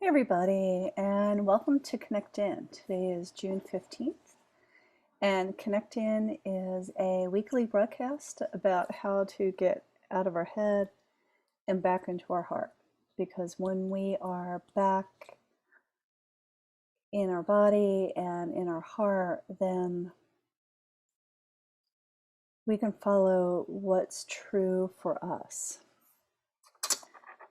Hey everybody, and welcome to Connect In. Today is June 15th, and Connect In is a weekly broadcast about how to get out of our head and back into our heart. Because when we are back in our body and in our heart, then we can follow what's true for us.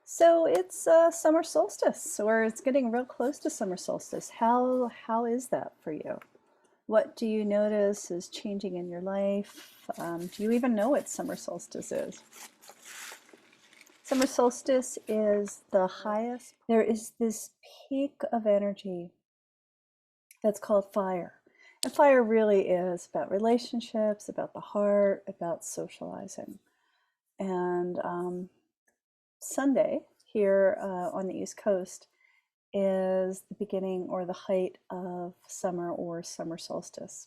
So it's summer solstice, or it's getting real close to summer solstice. How is that for you? What do you notice is changing in your life? Do you even know what summer solstice is? Summer solstice is the highest. There is this peak of energy that's called fire. And fire really is about relationships, about the heart, about socializing. And Sunday here on the East Coast is the beginning or the height of summer or summer solstice.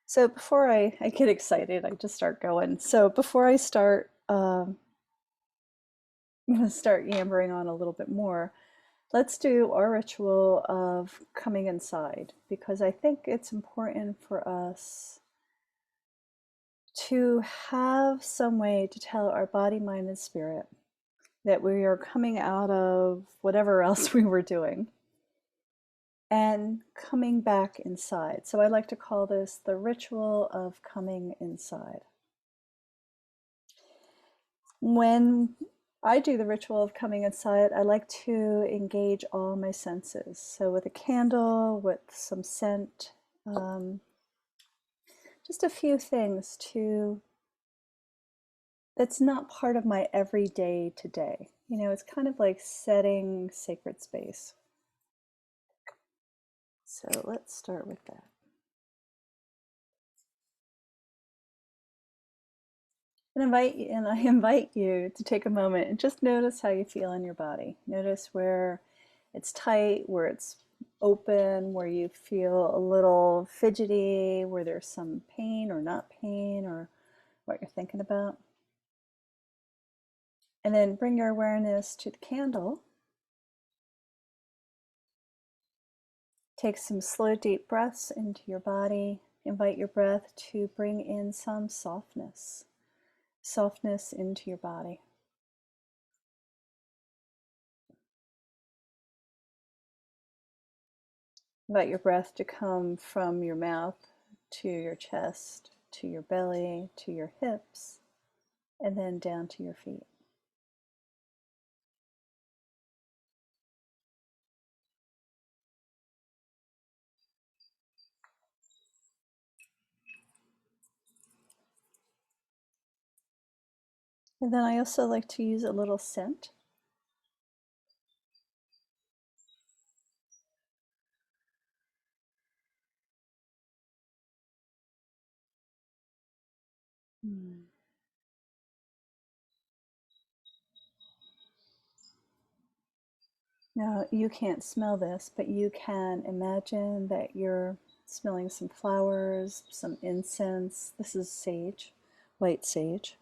So before I get excited, I just start going. So before I start, I'm going to start yammering on a little bit more. Let's do our ritual of coming inside, because I think it's important for us to have some way to tell our body, mind, and spirit that we are coming out of whatever else we were doing and coming back inside. So I like to call this the ritual of coming inside. When I do the ritual of coming inside, I like to engage all my senses. So with a candle, with some scent, just a few things that's not part of my everyday today. You know, it's kind of like setting sacred space. So let's start with that. And I invite you to take a moment and just notice how you feel in your body. Notice where it's tight, where it's open, where you feel a little fidgety, where there's some pain or not pain, or what you're thinking about. And then bring your awareness to the candle. Take some slow, deep breaths into your body. Invite your breath to bring in some softness into your body. Invite your breath to come from your mouth to your chest, to your belly, to your hips, and then down to your feet. And then I also like to use a little scent. Now, you can't smell this, but you can imagine that you're smelling some flowers, some incense. This is sage, white sage.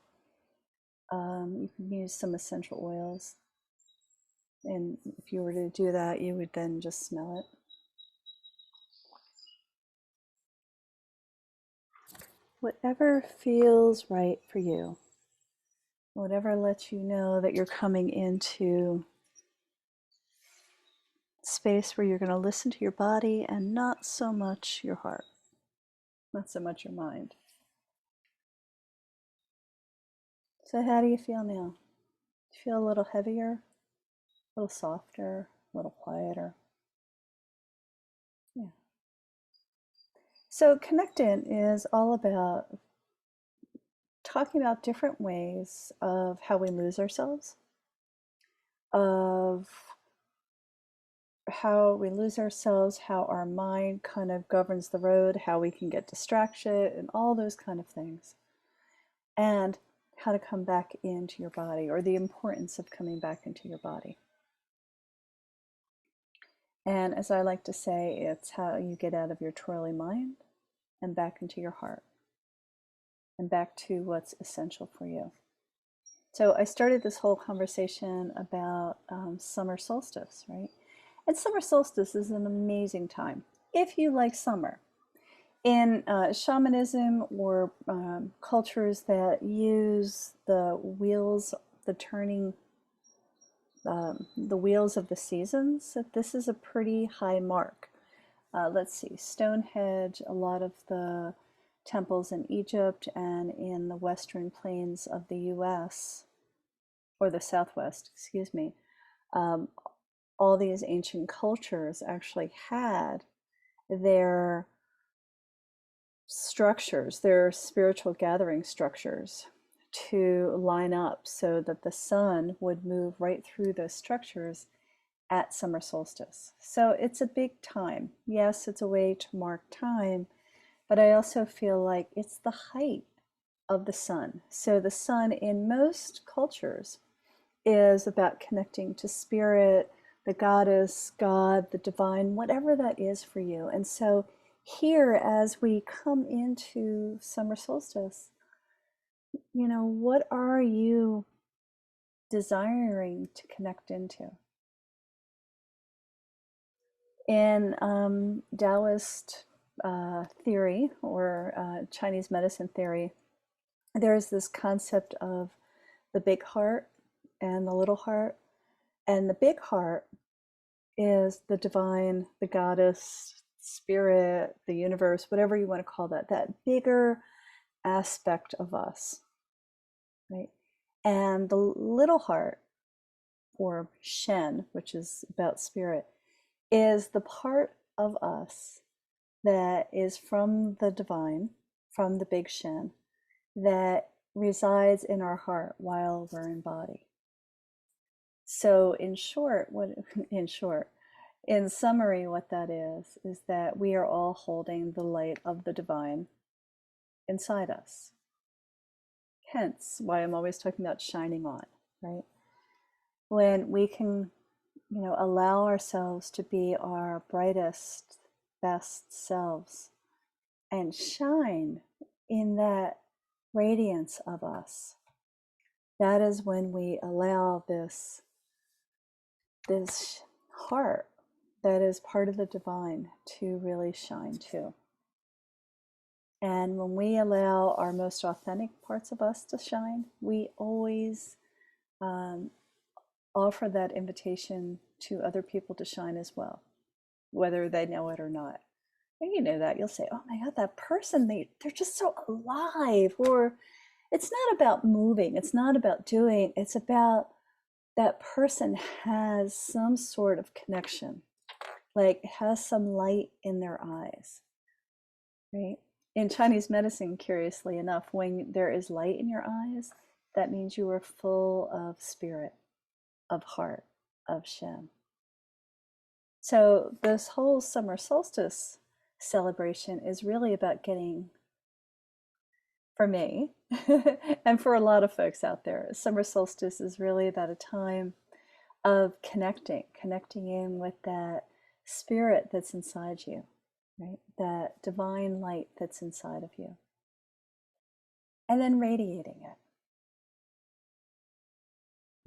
You can use some essential oils. And if you were to do that, you would then just smell it. Whatever feels right for you, whatever lets you know that you're coming into space where you're going to listen to your body and not so much your heart, not so much your mind. So how do you feel now? Do you feel a little heavier, a little softer, a little quieter? Yeah. So Connect In is all about talking about different ways of how we lose ourselves, of how we lose ourselves, how our mind kind of governs the road, how we can get distraction, and all those kind of things. And how to come back into your body, or the importance of coming back into your body. And as I like to say, it's how you get out of your twirly mind and back into your heart and back to what's essential for you. So I started this whole conversation about summer solstice, right? And summer solstice is an amazing time if you like summer. In shamanism or cultures that use the wheels, the turning, the wheels of the seasons, this is a pretty high mark. Let's see, Stonehenge, a lot of the temples in Egypt and in the western plains of the US, or the Southwest, excuse me, um, all these ancient cultures actually had their structures, their spiritual gathering structures, to line up so that the sun would move right through those structures at summer solstice. So it's a big time. Yes, it's a way to mark time, but I also feel like it's the height of the sun. So the sun in most cultures is about connecting to spirit, the goddess, God, the divine, whatever that is for you. And so here, as we come into summer solstice, what are you desiring to connect into? In Taoist theory or Chinese medicine theory, there's this concept of the big heart and the little heart. And the big heart is the divine, the goddess, spirit, the universe, whatever you want to call that, that bigger aspect of us, right? And the little heart, or Shen, which is about spirit, is the part of us that is from the divine, from the big Shen, that resides in our heart while we're in body. So in short, in summary, what that is that we are all holding the light of the divine inside us. Hence why I'm always talking about shining on, right? When we can, allow ourselves to be our brightest, best selves and shine in that radiance of us, that is when we allow this heart that is part of the divine to really shine too. And when we allow our most authentic parts of us to shine, we always um, offer that invitation to other people to shine as well, whether they know it or not. And you know that you'll say, "Oh my God, that person, they're just so alive." Or it's not about moving, it's not about doing, it's about that person has some sort of connection, like has some light in their eyes, right? In Chinese medicine, curiously enough, when there is light in your eyes, that means you are full of spirit, of heart, of Shen. So this whole summer solstice celebration is really about getting, for me, and for a lot of folks out there, summer solstice is really about a time of connecting in with that spirit that's inside you, right? That divine light that's inside of you, and then radiating it.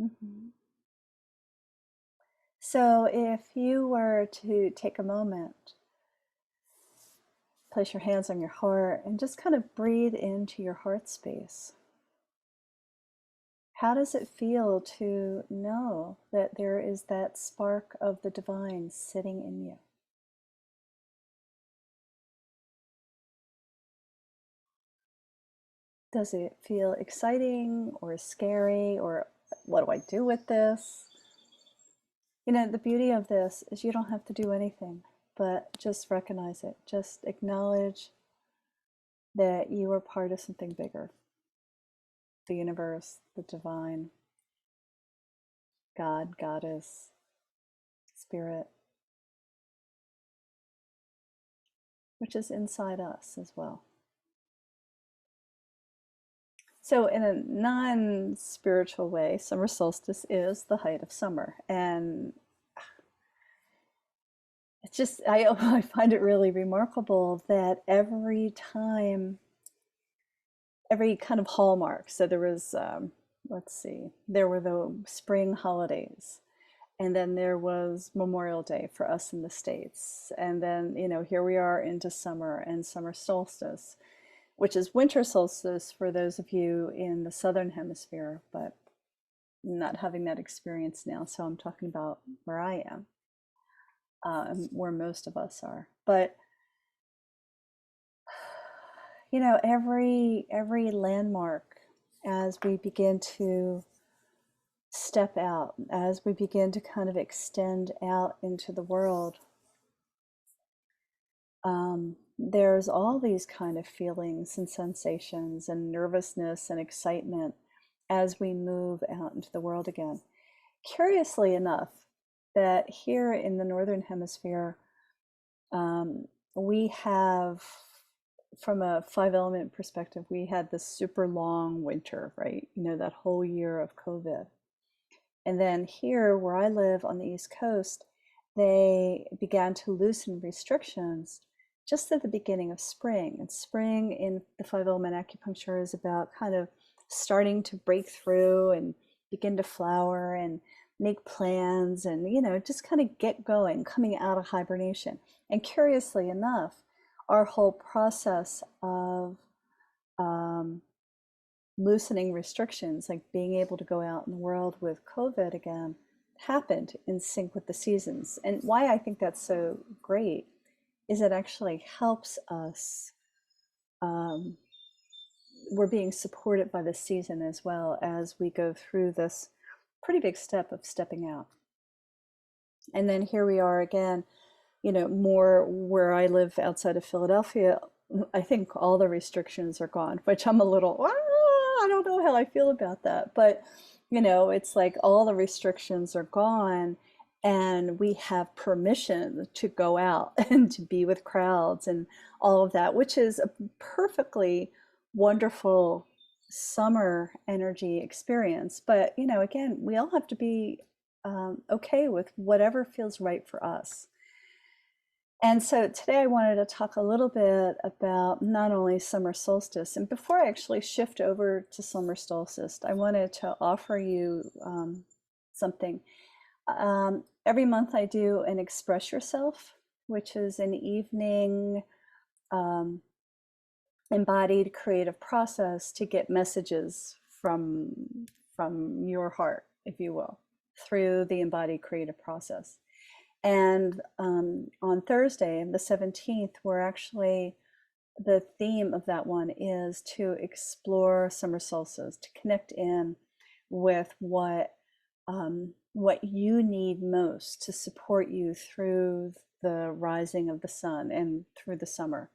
Mhm. So if you were to take a moment, place your hands on your heart, and just kind of breathe into your heart space. How does it feel to know that there is that spark of the divine sitting in you? Does it feel exciting or scary, or what do I do with this? The beauty of this is you don't have to do anything, but just recognize it. Just acknowledge that you are part of something bigger, the universe, the divine, God, goddess, spirit, which is inside us as well. So, in a non spiritual way, summer solstice is the height of summer. And it's just, I find it really remarkable that every time, every kind of hallmark. So, there was let's see, there were the spring holidays. And then there was Memorial Day for us in the States. And then, here we are into summer and summer solstice, which is winter solstice for those of you in the southern hemisphere, but not having that experience now. So I'm talking about where I am, where most of us are. But every landmark, as we begin to step out, as we begin to kind of extend out into the world, there's all these kind of feelings and sensations and nervousness and excitement as we move out into the world again. Curiously enough, that here in the Northern Hemisphere, we have, from a 5-element perspective, we had this super long winter, right? That whole year of COVID. And then here, where I live on the East Coast, they began to loosen restrictions just at the beginning of spring. And spring in the 5-element acupuncture is about kind of starting to break through and begin to flower and make plans and, just kind of get going, coming out of hibernation. And curiously enough, our whole process of loosening restrictions, like being able to go out in the world with COVID again, happened in sync with the seasons. And why I think that's so great is it actually helps us. We're being supported by the season as well as we go through this pretty big step of stepping out. And then here we are again, more where I live outside of Philadelphia. I think all the restrictions are gone, which I'm a little, I don't know how I feel about that. But, it's like all the restrictions are gone and we have permission to go out and to be with crowds and all of that, which is a perfectly wonderful summer energy experience. But, again, we all have to be okay with whatever feels right for us. And so today I wanted to talk a little bit about not only summer solstice, and before I actually shift over to summer solstice, I wanted to offer you something. Every month I do an Express Yourself, which is an evening embodied creative process to get messages from your heart, if you will, through the embodied creative process. And on Thursday, the 17th, the theme of that one is to explore summer solstice, to connect in with what you need most to support you through the rising of the sun and through the summer.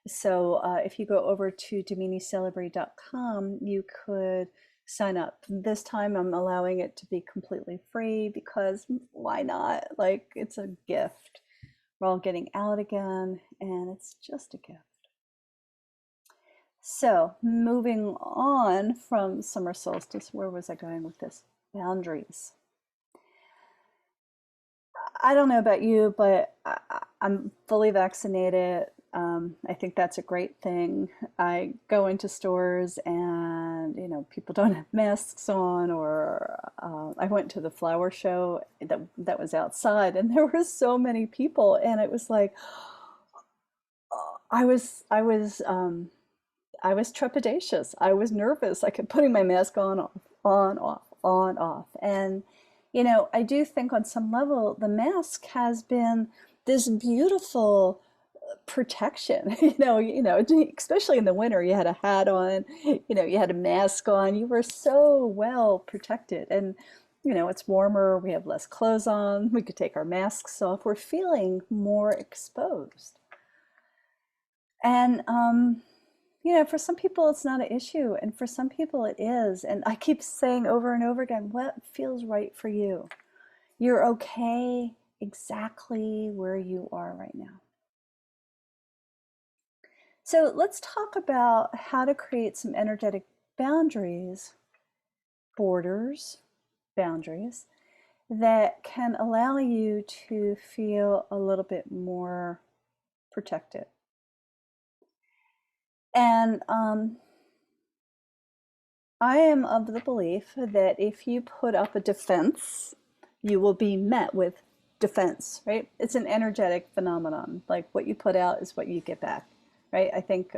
So if you go over to DaminiCelebrate.com, you could sign up. This time I'm allowing it to be completely free because why not? Like, it's a gift. We're all getting out again and it's just a gift. So moving on from summer solstice, where was I going with this? Boundaries. I don't know about you, but I'm fully vaccinated. I think that's a great thing. I go into stores and, people don't have masks on, or I went to the flower show that was outside and there were so many people and it was like, I was trepidatious. I was nervous. I kept putting my mask on, off, on, off, on, off. And, I do think on some level, the mask has been this beautiful protection, especially in the winter. You had a hat on, you had a mask on, you were so well protected. And, it's warmer, we have less clothes on, we could take our masks off, we're feeling more exposed. And, for some people it's not an issue, and for some people it is. And I keep saying over and over again, what feels right for you? You're okay exactly where you are right now. So let's talk about how to create some energetic boundaries, borders, boundaries, that can allow you to feel a little bit more protected. And I am of the belief that if you put up a defense, you will be met with defense, right? It's an energetic phenomenon. Like what you put out is what you get back, right? I think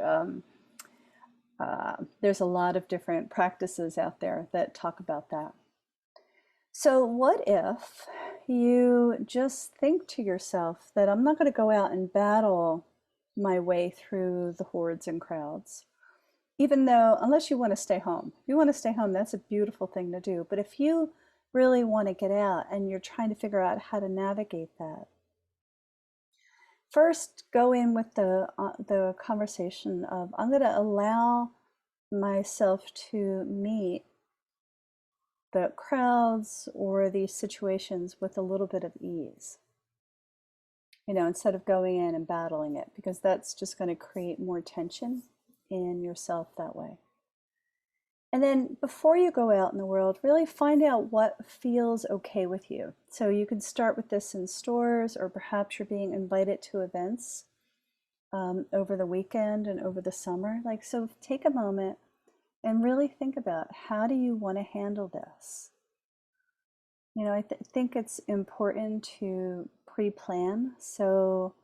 there's a lot of different practices out there that talk about that. So, what if you just think to yourself that I'm not going to go out and battle my way through the hordes and crowds? Even though, unless you want to stay home, if you want to stay home, that's a beautiful thing to do. But if you really want to get out and you're trying to figure out how to navigate that, first go in with the conversation of I'm going to allow myself to meet the crowds or these situations with a little bit of ease. Instead of going in and battling it, because that's just going to create more tension in yourself that way. And then before you go out in the world, really find out what feels okay with you. So you can start with this in stores, or perhaps you're being invited to events over the weekend and over the summer. So take a moment and really think about, how do you want to handle this? I think it's important to pre-plan so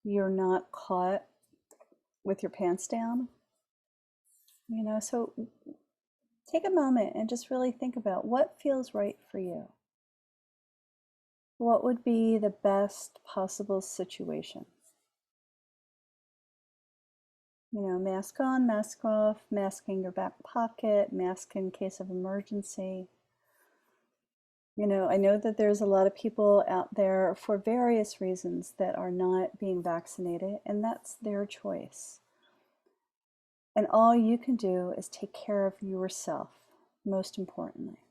you're not caught with your pants down. So take a moment and just really think about what feels right for you. What would be the best possible situation? Mask on, mask off, mask in your back pocket, mask in case of emergency. I know that there's a lot of people out there for various reasons that are not being vaccinated, and that's their choice. And all you can do is take care of yourself, most importantly.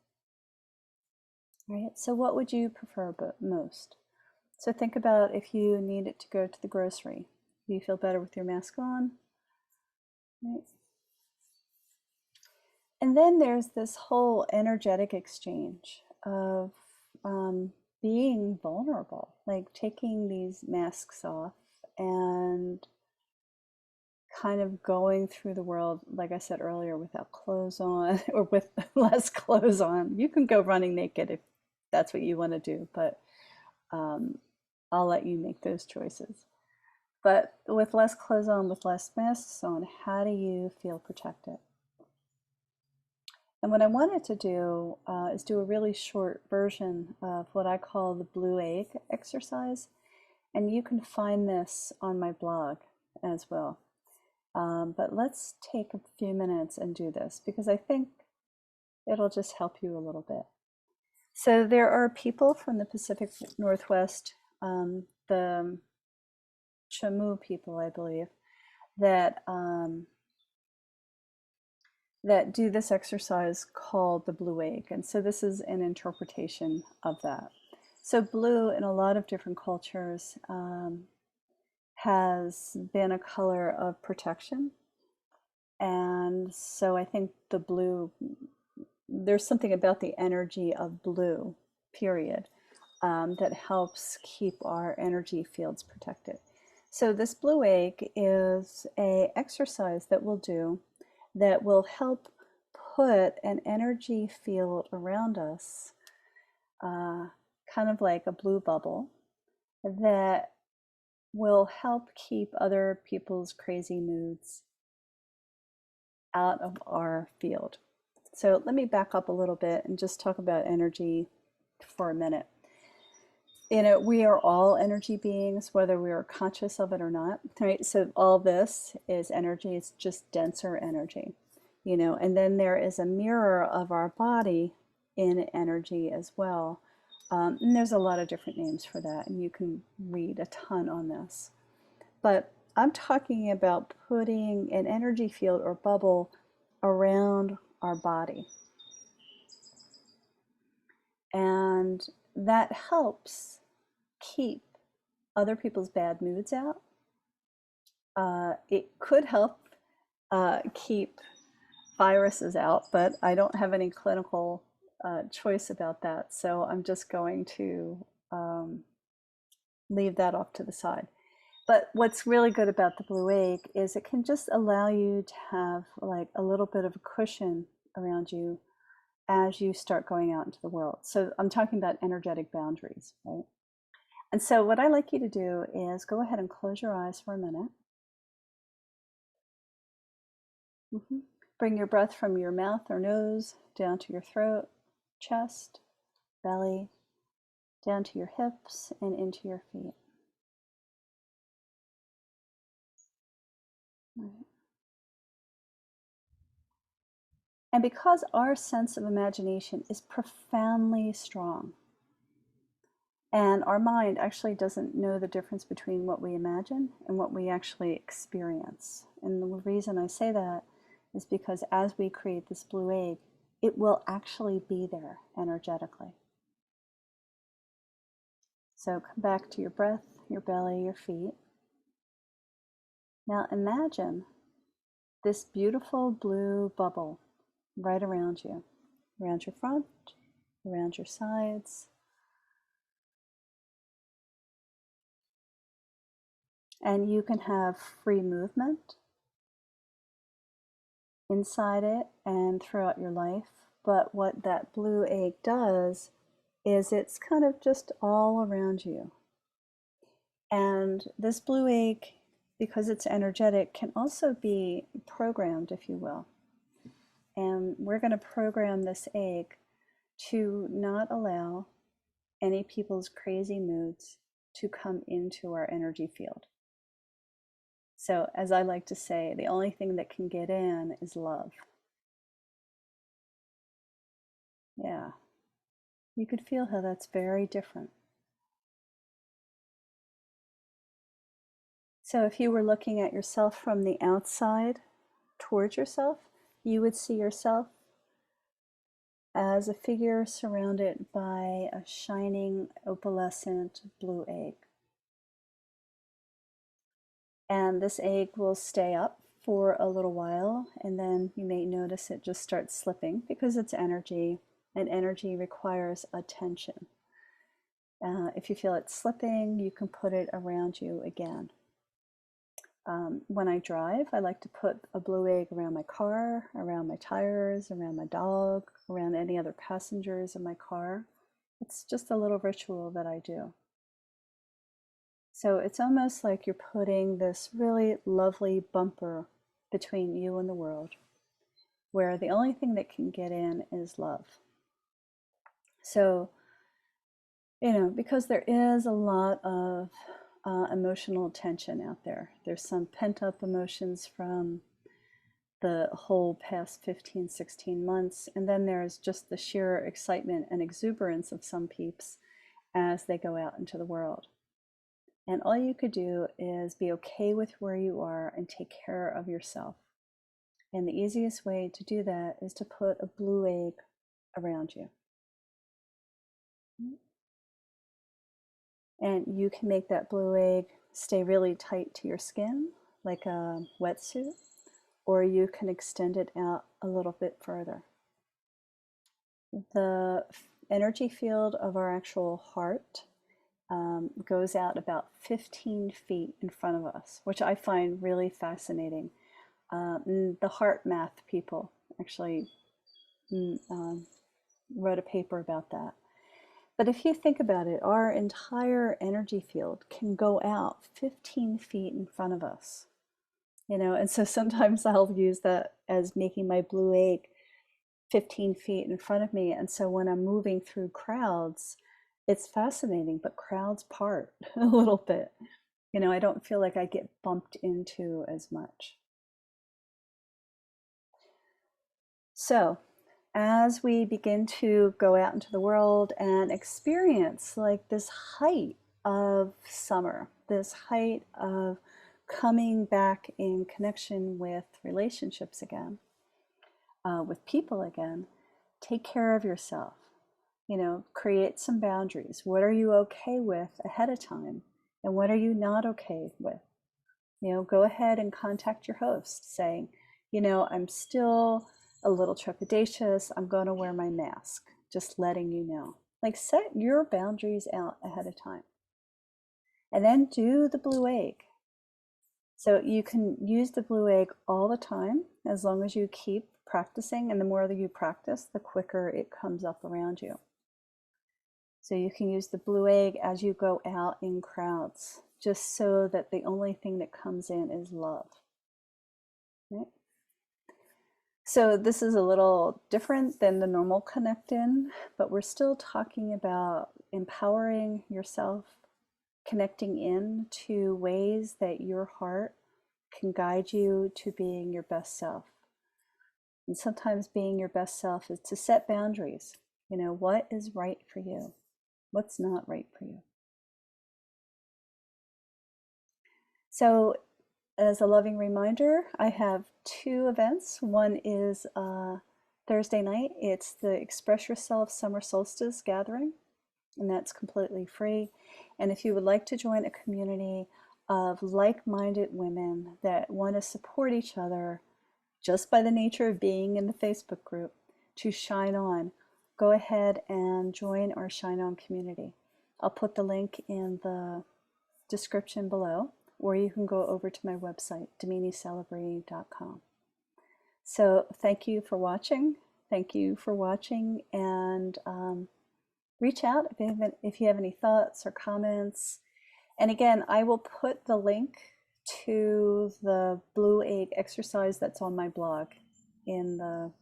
Right? So what would you prefer most? So think about if you needed to go to the grocery. Do you feel better with your mask on? Right? And then there's this whole energetic exchange of being vulnerable, like taking these masks off and kind of going through the world, like I said earlier, without clothes on or with less clothes on. You can go running naked if that's what you want to do, but I'll let you make those choices. But with less clothes on, with less masks on, how do you feel protected? And what I wanted to do is do a really short version of what I call the blue egg exercise. And you can find this on my blog as well. But let's take a few minutes and do this, because I think it'll just help you a little bit. So there are people from the Pacific Northwest, the Chamu people, I believe, that that do this exercise called the blue egg. And so this is an interpretation of that. So blue in a lot of different cultures has been a color of protection. And so I think the blue, there's something about the energy of blue, period, that helps keep our energy fields protected. So this blue egg is an exercise that we'll do that will help put an energy field around us, kind of like a blue bubble, that will help keep other people's crazy moods out of our field. So let me back up a little bit and just talk about energy for a minute. We are all energy beings, whether we are conscious of it or not, right? So all this is energy. It's just denser energy, and then there is a mirror of our body in energy as well. And there's a lot of different names for that, and you can read a ton on this. But I'm talking about putting an energy field or bubble around our body. And that helps keep other people's bad moods out. It could help keep viruses out, but I don't have any clinical choice about that. So I'm just going to leave that off to the side. But what's really good about the blue egg is it can just allow you to have like a little bit of a cushion around you as you start going out into the world. So I'm talking about energetic boundaries, right? And so what I like you to do is go ahead and close your eyes for a minute. Bring your breath from your mouth or nose down to your throat, chest, belly, down to your hips and into your feet. Right. And because our sense of imagination is profoundly strong, and our mind actually doesn't know the difference between what we imagine and what we actually experience. And the reason I say that is because as we create this blue egg, it will actually be there energetically. So come back to your breath, your belly, your feet. Now imagine this beautiful blue bubble right around you, around your front, around your sides. And you can have free movement inside it and throughout your life. But what that blue egg does is it's kind of just all around you. And this blue egg, because it's energetic, can also be programmed, if you will. And we're going to program this egg to not allow any people's crazy moods to come into our energy field. So, as I like to say, the only thing that can get in is love. Yeah. You could feel how that's very different. So, if you were looking at yourself from the outside towards yourself, you would see yourself as a figure surrounded by a shining opalescent blue egg. And this egg will stay up for a little while, and then you may notice it just starts slipping because it's energy, and energy requires attention. If you feel it slipping, you can put it around you again. When I drive, I like to put a blue egg around my car, around my tires, around my dog, around any other passengers in my car. It's just a little ritual that I do. So it's almost like you're putting this really lovely bumper between you and the world, where the only thing that can get in is love. So, because there is a lot of emotional tension out there. There's some pent-up emotions from the whole past 15, 16 months. And then there's just the sheer excitement and exuberance of some peeps as they go out into the world. And all you could do is be okay with where you are and take care of yourself. And the easiest way to do that is to put a blue egg around you. And you can make that blue egg stay really tight to your skin, like a wetsuit, or you can extend it out a little bit further. The energy field of our actual heart goes out about 15 feet in front of us, which I find really fascinating. The heart math people actually wrote a paper about that. But if you think about it, our entire energy field can go out 15 feet in front of us. And so sometimes I'll use that as making my blue egg 15 feet in front of me. And so when I'm moving through crowds, it's fascinating, but crowds part a little bit. I don't feel like I get bumped into as much. So as we begin to go out into the world and experience like this height of summer, this height of coming back in connection with relationships again, with people again, take care of yourself. Create some boundaries. What are you okay with ahead of time? And what are you not okay with? Go ahead and contact your host saying, I'm still a little trepidatious. I'm going to wear my mask. Just letting you know. Like set your boundaries out ahead of time. And then do the blue egg. So you can use the blue egg all the time as long as you keep practicing, and the more that you practice, the quicker it comes up around you. So you can use the blue egg as you go out in crowds, just so that the only thing that comes in is love. Right? So this is a little different than the normal connect in, but we're still talking about empowering yourself, connecting in to ways that your heart can guide you to being your best self. And sometimes being your best self is to set boundaries. You know, what is right for you? What's not right for you? So as a loving reminder, I have two events. One is Thursday night. It's the Express Yourself Summer Solstice Gathering, and that's completely free. And if you would like to join a community of like-minded women that want to support each other just by the nature of being in the Facebook group to shine on, go ahead and join our Shine On community. I'll put the link in the description below, or you can go over to my website, DaminiCelebrating.com. So thank you for watching. Thank you for watching, and reach out if you have any thoughts or comments. And again, I will put the link to the blue egg exercise that's on my blog in the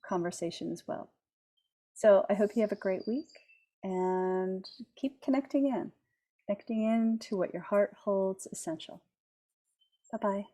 conversation as well. So I hope you have a great week and keep connecting in to what your heart holds essential. Bye-bye.